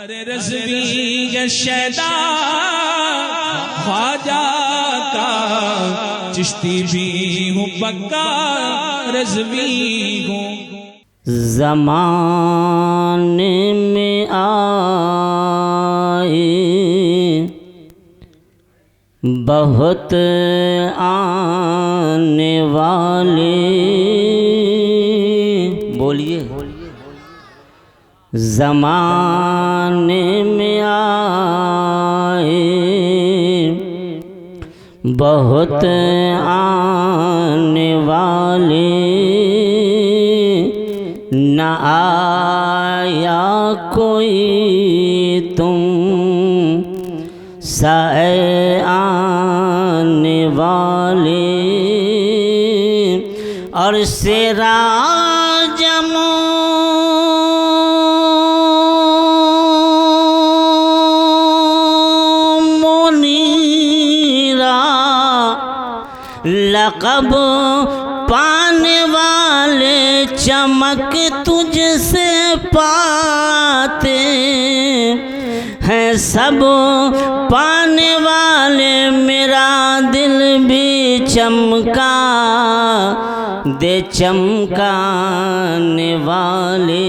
अरे रज़वी शैदा ख्वाजा का चिश्ती भी हूँ पक्का रज़वी हूँ। ज़माने में आए बहुत आने वाले, बोलिए। ज़माने में आए बहुत आने वाले, न आया कोई तुम साए आने वाले। और सेरा जमो मुनीरा लक़ब पाने वाले चमक तुझसे पाते हैं सब पाने वाले। मेरा दिल भी चमका दे चमकाने वाले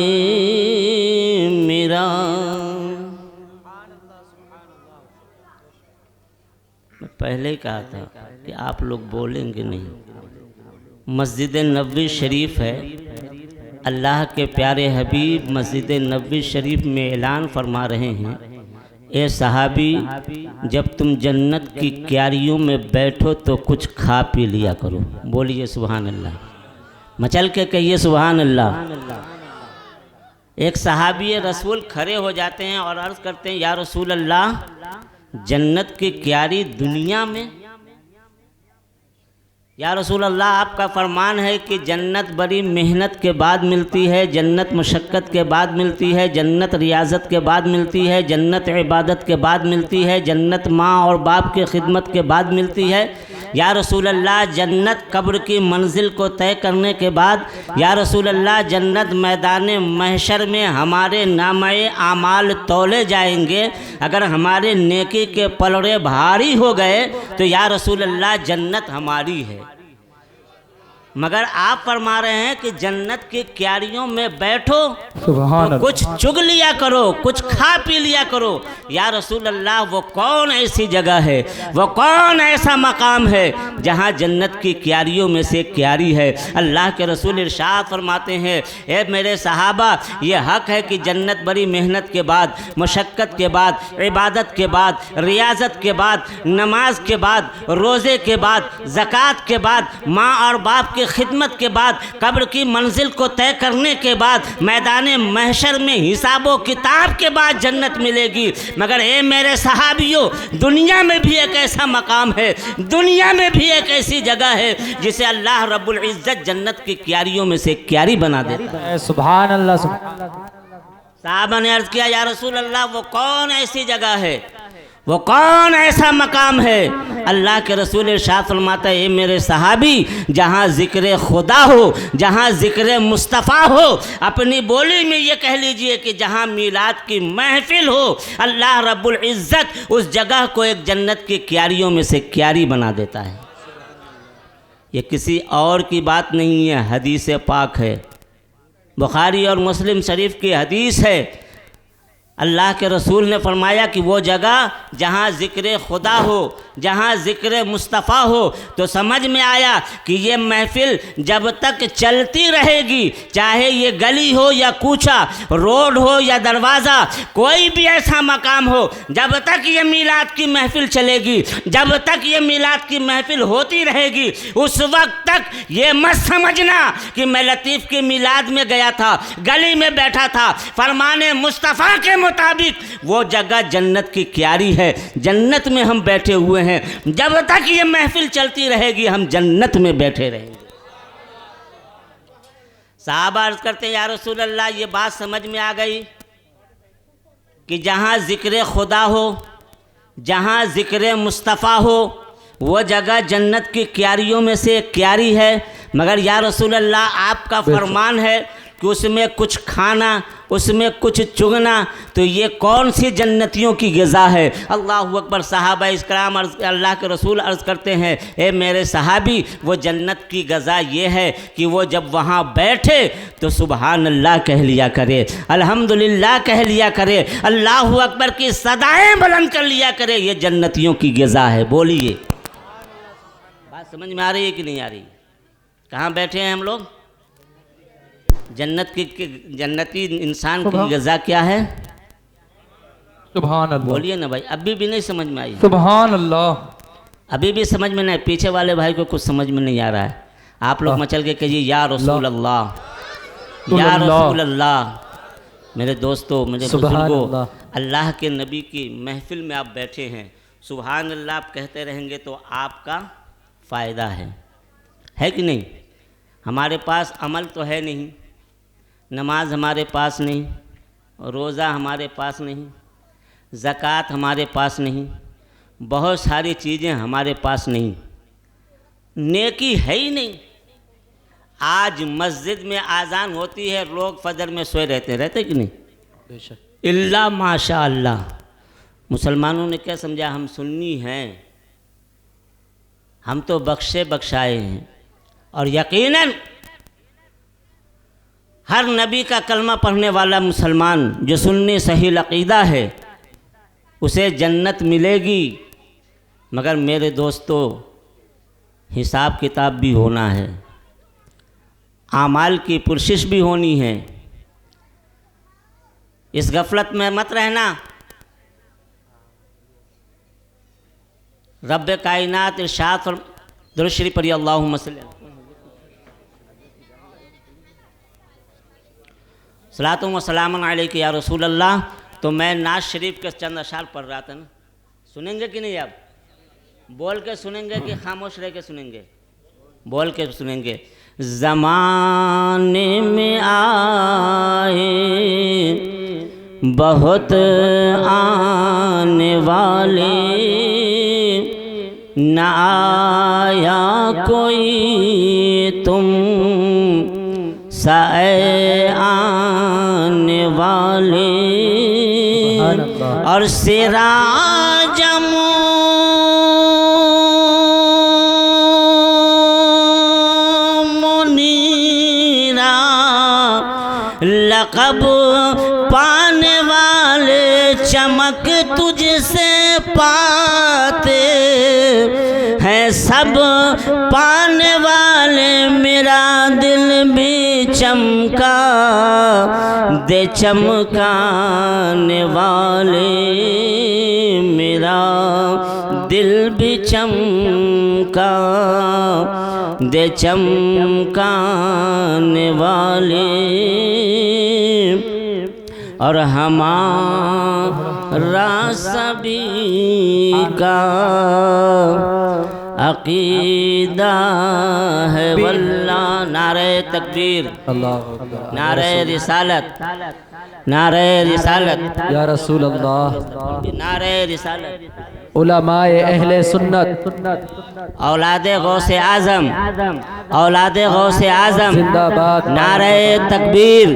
मेरा। मैं पहले ही कहा था कि आप लोग बोलेंगे नहीं। मस्जिद नबवी शरीफ है, अल्लाह के प्यारे हबीब मस्जिद नबवी शरीफ में ऐलान फरमा रहे हैं, ए सहाबी जब तुम जन्नत की क्यारियों में बैठो तो कुछ खा पी लिया करो। बोलिए सुभान अल्लाह, मचल के कहिए सुभान अल्लाह। एक सहाबी रसूल खड़े हो जाते हैं और अर्ज़ करते हैं, या रसूल अल्लाह जन्नत की क्यारी दुनिया में? या रसूल अल्लाह आपका फरमान है कि जन्नत बड़ी मेहनत के बाद मिलती है, जन्नत मशक्क़त के बाद मिलती है, जन्नत रियाज़त के बाद मिलती है, जन्नत इबादत के बाद मिलती है, जन्नत माँ और बाप की खिदमत के बाद मिलती है। या रसूल अल्लाह जन्नत कब्र की मंजिल को तय करने के बाद, या रसूल अल्लाह जन्नत मैदान महशर में हमारे नामे आमाल तौले जाएंगे, अगर हमारे नेकी के पलड़े भारी हो गए तो या रसूल अल्लाह जन्नत हमारी है। मगर आप फरमा रहे हैं कि जन्नत की क्यारियों में बैठो तो कुछ चुग लिया करो, कुछ खा पी लिया करो। या रसूल अल्लाह वो कौन ऐसी जगह है, वो कौन ऐसा मकाम है जहाँ जन्नत की क्यारियों में से क्यारी है? अल्लाह के रसूल इरशाद फरमाते हैं, ए मेरे सहाबा ये हक़ है कि जन्नत बड़ी मेहनत के बाद, मशक्क़त के बाद, इबादत के बाद, रियाज़त के बाद, नमाज के बाद, रोज़े के बाद, ज़कात के बाद, माँ और बाप की खिदमत के बाद, कब्र की मंजिल को तय करने के बाद, मैदान महशर में हिसाबो किताब के बाद जन्नत मिलेगी। मगर ए मेरे सहाबियों दुनिया में भी एक ऐसा मकाम है, दुनिया में भी एक ऐसी जगह है जिसे अल्लाह रब्बुल इज़्ज़त जन्नत की क्यारियों में से क्यारी बना देता है। सुभान अल्लाह। साहबा ने अर्ज़ किया, या रसूल अल्लाह वो कौन ऐसी जगह है, वो कौन ऐसा मकाम है? अल्लाह के रसूल इरशाद फरमाता है, मेरे सहाबी जहाँ ज़िक्र खुदा हो, जहाँ ज़िक्र मुस्तफ़ा हो, अपनी बोली में ये कह लीजिए कि जहाँ मीलाद की महफिल हो, अल्लाह रब्बुल इज़्ज़त उस जगह को एक जन्नत की क्यारियों में से क्यारी बना देता है। ये किसी और की बात नहीं है, हदीस पाक है, बुखारी और मुस्लिम शरीफ की हदीस है। अल्लाह के रसूल ने फरमाया कि वो जगह जहाँ ज़िक्र खुदा हो, जहाँ ज़िक्र मुस्तफ़ा हो, तो समझ में आया कि ये महफ़िल जब तक चलती रहेगी, चाहे ये गली हो या कूचा, रोड हो या दरवाज़ा, कोई भी ऐसा मकाम हो, जब तक ये मीलाद की महफ़िल चलेगी, जब तक ये मीलाद की महफ़िल होती रहेगी, उस वक्त तक ये मत समझना कि मैं लतीफ़ की मीलाद में गया था, गली में बैठा था। फरमाने मुस्तफ़ा के मुताबिक वो जगह जन्नत की क्यारी है, जन्नत में हम बैठे हुए हैं। जब तक ये महफिल चलती रहेगी हम जन्नत में बैठे रहेंगे। साहबा अर्ज़ करते हैं, या रसूल अल्लाह ये बात समझ में आ गई कि जहाँ ज़िक्र खुदा हो, जहाँ ज़िक्र मुस्तफ़ा हो, वो जगह जन्नत की क्यारियों में से एक क्यारी है। मगर या रसूल अल्लाह आपका फरमान है कि उसमें कुछ खाना, उसमें कुछ चुगना, तो ये कौन सी जन्नतियों की ग़िज़ा है। अल्लाहु अकबर। सहाबा इकराम अल्लाह के रसूल अर्ज़ करते हैं, ए मेरे सहाबी, वो जन्नत की ग़िज़ा ये है कि वो जब वहाँ बैठे तो सुबहान अल्लाह कह लिया करे, अल्हम्दुलिल्लाह कह लिया करे, अल्लाहु अकबर की सदाएं बुलंद कर लिया करे। ये जन्नतियों की ग़िज़ा है। बोलिए, बात समझ में आ रही है कि नहीं आ रही? कहाँ बैठे हैं हम लोग? जन्नती इंसान की ग़िज़ा क्या है? सुभान अल्लाह। बोलिए ना भाई, अभी भी नहीं समझ में आई? सुभान अल्लाह। अभी भी समझ में नहीं? पीछे वाले भाई को कुछ समझ में नहीं आ रहा है। आप लोग मचल के कहिए या रसूल अल्लाह, या रसूल अल्लाह। मेरे दोस्तों, मेरे बुजुर्गों, अल्लाह के नबी की महफिल में आप बैठे हैं, सुभान अल्लाह आप कहते रहेंगे तो आपका फ़ायदा है कि नहीं? हमारे पास अमल तो है नहीं, नमाज हमारे पास नहीं, रोज़ा हमारे पास नहीं, ज़कात हमारे पास नहीं, बहुत सारी चीज़ें हमारे पास नहीं, नेकी है ही नहीं। आज मस्जिद में आज़ान होती है, लोग फजर में सोए रहते कि नहीं? बेशक। इल्ला माशा अल्लाह। मुसलमानों ने क्या समझा, हम सुन्नी हैं, हम तो बख्शे बख्शाए हैं। और यकीनन हर नबी का कलमा पढ़ने वाला मुसलमान जो सुन्नी सही अक़ीदा है, उसे जन्नत मिलेगी। मगर मेरे दोस्तों, हिसाब किताब भी होना है, आमाल की पुरशिश भी होनी है। इस गफलत में मत रहना। रब कायनात इरशाद और दुरूद शरीफ पढ़िए, अल्लाहुम्मा सल्ली सलातु व सलामुन अलैका या रसूल अल्लाह। तो मैं नाज शरीफ के चंद अशार पढ़ रहा था ना, सुनेंगे कि नहीं? आप बोल के सुनेंगे कि खामोश रह के सुनेंगे? बोल के सुनेंगे। ज़माने में आए बहुत आने वाले, न आया कोई तुम साए आने वाले, और सिराजम मुनीरा लक़ब पाने वाले, चमक तुझसे पाते हैं सब पाने वाले। मेरा दिल भी चमका दे चमकाने वाले, मेरा दिल भी चमका दे चमकाने वाले। और हमारा सभी का अक़ीदा है वल्लाह। नारे तकबीर, नारे रिसालत, नारे रिसालत या रसूल अल्लाह, नारे रिसालत। उलमाए अहले सुन्नत, औलादे गौसे आज़म, औलादे गौसे आज़म जिंदाबाद। नारे तकबीर,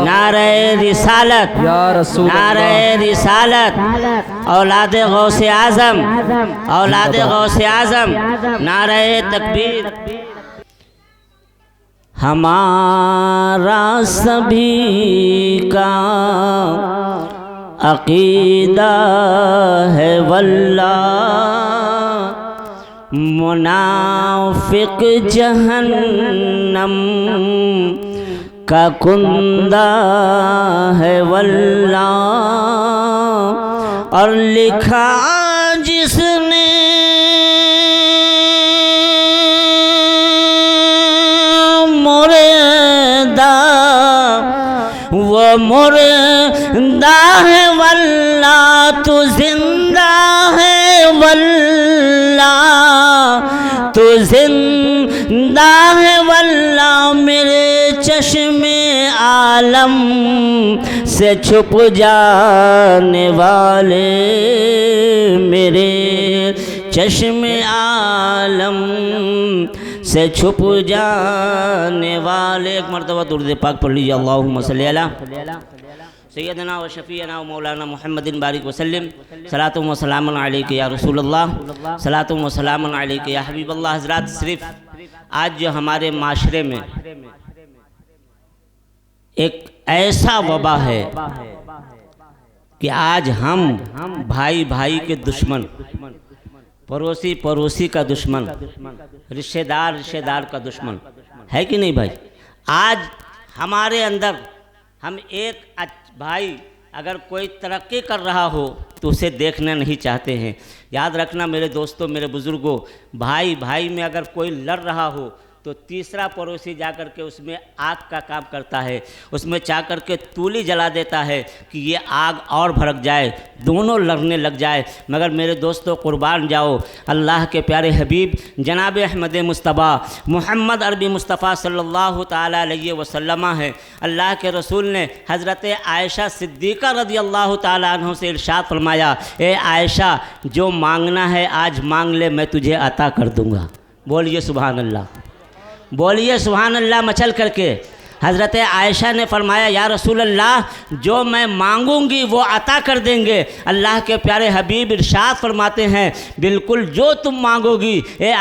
नारे रिसालत, या रसूल नारे रिसालत। औलादे गौसे आज़म, औलादे गौसे आज़म, नारे तकबीर। हमारा सभी का अक़ीदा है वल्लाह, मुनाफिक जहन्नम का कुंदा है वल्लाह। और लिखा जिसने मुर्दा, वो मुर्दा है वल्लाह, तू जिंदा है वल्लाह, तू जिंदा है वल्लाह। मेरे चश्मे आलम से छुप जाने वाले, मेरे चश्मे आलम से छुप जाने वाले। एक मरतबा दुरूद पाक पढ़ लीजिए। अल्लाहुम्मा सल्ली अला सैयदना व शफ़ीना व मौलाना मुहम्मदिन बारिक वसल्लम सलातुम व सलामुन अलैका या रसूलल्लाह सलातुम व सलामुन अलैका या हबीबल्लाह। हज़रात, सिर्फ आज जो हमारे माशरे में एक ऐसा वबा है कि आज हम भाई भाई के दुश्मन, पड़ोसी पड़ोसी का दुश्मन, रिश्तेदार रिश्तेदार का दुश्मन है कि नहीं भाई। आज हमारे अंदर हम एक भाई अगर कोई तरक्की कर रहा हो तो उसे देखना नहीं चाहते हैं। याद रखना मेरे दोस्तों, मेरे बुज़ुर्गों, भाई भाई में अगर कोई लड़ रहा हो तो तीसरा पड़ोसी जा कर के उसमें आग का काम करता है, उसमें जा कर के तूली जला देता है कि ये आग और भड़क जाए, दोनों लड़ने लग जाए। मगर मेरे दोस्तों, कुर्बान जाओ, अल्लाह के प्यारे हबीब जनाब अहमद मुस्तफ़ा मोहम्मद अरबी मुस्तफ़ा सल्लल्लाहु ताला अलैहि वसल्लम है। अल्लाह के रसूल ने हज़रत आयशा सिद्दीक़ा रज़ी अल्लाह ताला अन्हा से इरशाद फरमाया, ए आयशा, जो मांगना है आज मांग ले, मैं तुझे अता कर दूँगा। बोलिए सुभान अल्लाह, बोलिए सुभान अल्लाह मचल करके। हज़रत आयशा ने फरमाया, या रसूल अल्लाह, जो मैं मांगूंगी वो अता कर देंगे। अल्लाह के प्यारे हबीब इरशाद फरमाते हैं, बिल्कुल जो तुम मांगोगी ए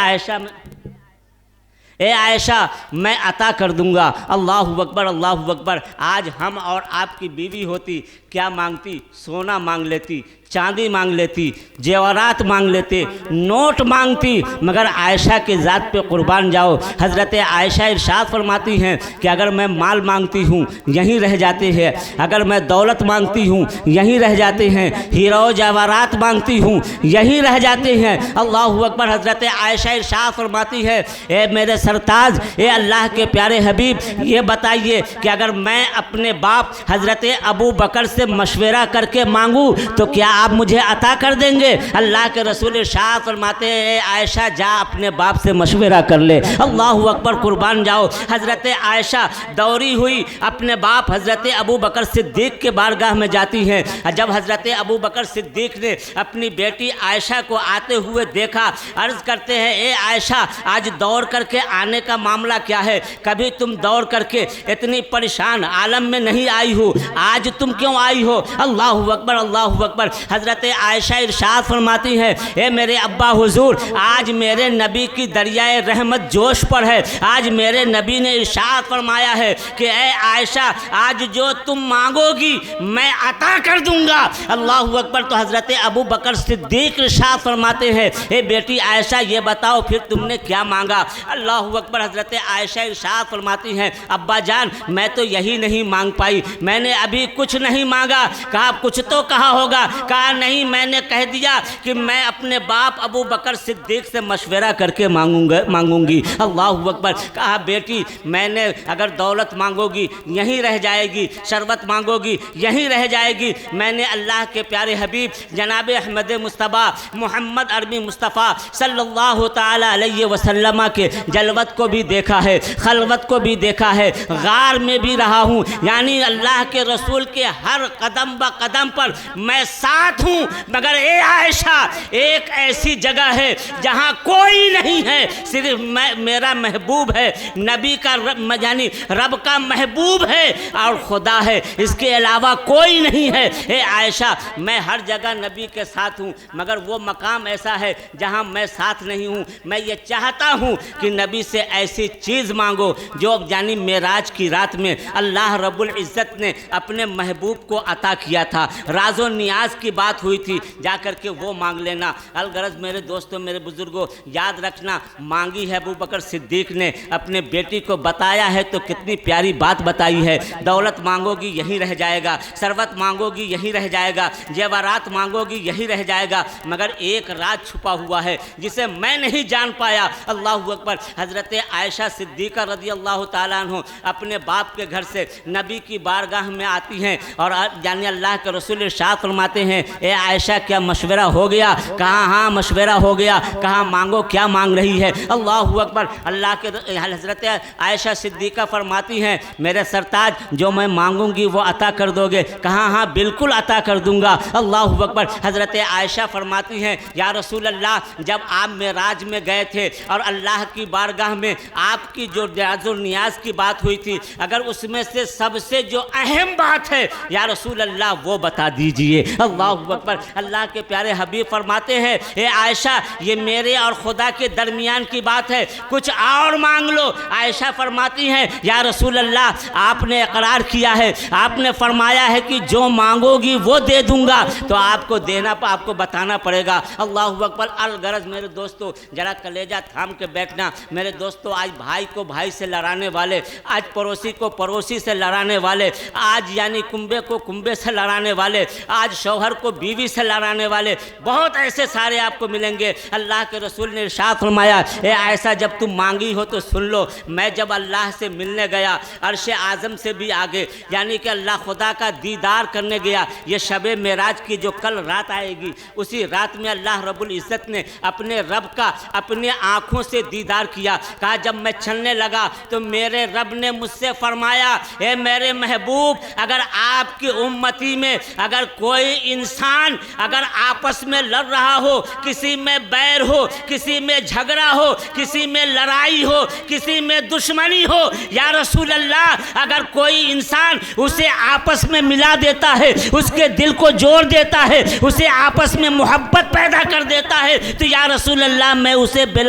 आयशा मैं अता कर दूंगा। अल्लाहु अकबर, अल्लाहु अकबर। आज हम और आपकी बीवी होती, क्या मांगती? सोना मांग लेती, चांदी मांग लेती, जेवरात मांग लेते, नोट मांगती। मगर आयशा की ज़ात पे कुर्बान जाओ, हज़रत आयशा इरशाद फरमाती हैं कि अगर मैं माल मांगती हूँ यहीं रह जाते हैं, अगर मैं दौलत मांगती हूँ यहीं रह जाते हैं, हीरा जेवरात मांगती हूँ यहीं रह जाते हैं। अल्लाहु अकबर। हज़रत आयशा इरशाद फरमाती है, ए मेरे सरताज, ए अल्लाह के प्यारे हबीब, ये बताइए कि अगर मैं अपने बाप हज़रत अबू बकर से मशवरा करके मांगूँ तो क्या आप मुझे अता कर देंगे? अल्लाह के रसूल इरशाद फरमाते हैं, आयशा जा अपने बाप से मशवरा कर ले। अल्लाहु अकबर, कुर्बान जाओ। हज़रत आयशा दौड़ी हुई अपने बाप हज़रत अबू बकर सिद्दीक़ के बारगाह में जाती हैं। जब हज़रत अबू बकर सिद्दीक़ ने अपनी बेटी आयशा को आते हुए देखा, अर्ज़ करते हैं, ए आयशा, आज दौड़ करके आने का मामला क्या है? कभी तुम दौड़ करके इतनी परेशान आलम में नहीं आई हो, आज तुम क्यों आई हो? अल्लाहु अकबर, अल्लाहु अकबर। हज़रत आयशा इरशाद फरमाती है, ए मेरे अब्बा हुजूर, आज मेरे नबी की दरियाए रहमत जोश पर है। आज मेरे नबी ने इरशाद फरमाया है कि ए आयशा, आज जो तुम मांगोगी मैं अता कर दूंगा। अल्लाहु अकबर। तो हज़रत अबू बकर सिद्दीक़ इरशाद फरमाते हैं, ए बेटी आयशा, ये बताओ फिर तुमने क्या मांगा? अल्लाहु अकबर। हज़रत आयशा इरशाद फरमाती हैं, अब्बा जान, मैं तो यही नहीं मांग पाई, मैंने अभी कुछ नहीं मांगा। कहा कुछ तो कहा होगा? कहा नहीं, मैंने कह दिया कि मैं अपने बाप अबू बकर सिद्दीक़ से मशवरा करके मांगूंगी। अल्लाहु अकबर। कहा बेटी, मैंने अगर दौलत मांगोगी यहीं रह जाएगी, शरबत मांगोगी यहीं रह जाएगी। मैंने अल्लाह के प्यारे हबीब जनाब अहमद मुस्तफ़ा मोहम्मद अरबी मुस्तफ़ा सल्लल्लाहु ताला अलैहि वसल्लम के जलवत को भी देखा है, खलवत को भी देखा है, गार में भी रहा हूँ, यानी अल्लाह के रसूल के हर कदम ब कदम पर मैं साथ हूँ। मगर ए आयशा, एक ऐसी जगह है जहाँ कोई नहीं है, सिर्फ मेरा महबूब है, नबी का यानी रब का महबूब है और खुदा है, इसके अलावा कोई नहीं है। ए आयशा, मैं हर जगह नबी के साथ हूँ, मगर वो मकाम ऐसा है जहाँ मैं साथ नहीं हूँ। मैं ये चाहता हूँ कि नबी से ऐसी चीज़ मांगो जो यानी मेराज की रात में अल्लाह रब्बुल इज़्ज़त ने अपने महबूब को अता किया था। राज़ो नियाज की बात हुई थी, जा कर के वो मांग लेना। अलगरज मेरे दोस्तों, मेरे बुज़ुर्गों, याद रखना, मांगी है अबू बकर सिद्दीक़ ने, अपने बेटी को बताया है तो कितनी प्यारी बात बताई है। दौलत मांगोगी यहीं रह जाएगा, शरबत मांगोगी यहीं रह जाएगा, जेवरात मांगोगी यहीं रह जाएगा, मगर एक राज छुपा हुआ है जिसे मैं नहीं जान पाया। अल्लाहु अकबर। हज़रत आयशा सिद्दीक़ा रज़ी अल्लाह ताला अन्हा अपने बाप के घर से नबी की बारगाह में आती हैं और यानी अल्लाह के रसूल इरशाद फरमाते हैं, ए आयशा क्या मशवरा हो गया? कहा हाँ मशवरा हो गया। कहा मांगो, क्या मांग रही है? अल्लाहु अकबर। अल्लाह के हज़रत आयशा सिद्दीक़ा फरमाती हैं, मेरे सरताज जो मैं मांगूंगी वो अता कर दोगे? कहा हाँ बिल्कुल अता कर दूंगा। अल्लाहु अकबर। हज़रत आयशा फरमाती हैं, या रसूल अल्लाह जब आप मेराज में गए थे और अल्लाह की बारगाह में आपकी जो नियाज की बात हुई थी, अगर उसमें से सबसे जो अहम बात है या रसूल अल्लाह वो बता दीजिए। अल्लाहु अकबर। अल्लाह के प्यारे हबीब फरमाते हैं, ए आयशा ये मेरे और खुदा के दरमियान की बात है, कुछ और मांग लो। आयशा फरमाती हैं, या रसूल अल्लाह आपने इकरार किया है, आपने फरमाया है कि जो मांगोगी वो दे दूंगा, तो आपको देना, आपको बताना पड़ेगा। अल्लाहु अकबर। अलगरज मेरे दोस्तों जरा कलेजा थाम के बैठना। मेरे दोस्तों आज भाई को भाई से लड़ाने वाले, आज पड़ोसी को पड़ोसी से लड़ाने वाले, आज यानी कुंबे को कुंबे से लड़ाने वाले, आज शौहर को बीवी से लड़ाने वाले बहुत ऐसे सारे आपको मिलेंगे। अल्लाह के रसूल ने इरशाद फरमाया, ए ऐसा जब तुम मांगी हो तो सुन लो, मैं जब अल्लाह से मिलने गया अर्श आज़म से भी आगे, यानी कि अल्लाह खुदा का दीदार करने गया। ये शबे मेराज की जो कल रात आएगी, उसी रात में अल्लाह रब्बुल इज़्ज़त ने अपने रब का अपने आँखों से दीदार किया। कहा जब मैं चलने लगा तो मेरे रब ने मुझसे फरमाया, ए मेरे महबूब अगर आपकी उम्मती में अगर कोई इंसान अगर आपस में लड़ रहा हो, किसी में बैर हो, किसी में झगड़ा हो, किसी में लड़ाई हो, किसी में दुश्मनी हो, या रसूल अल्लाह अगर कोई इंसान उसे आपस में मिला देता है, उसके दिल को जोड़ देता है, उसे आपस में मोहब्बत पैदा कर देता है, तो या रसूल अल्लाह मैं उसे बिला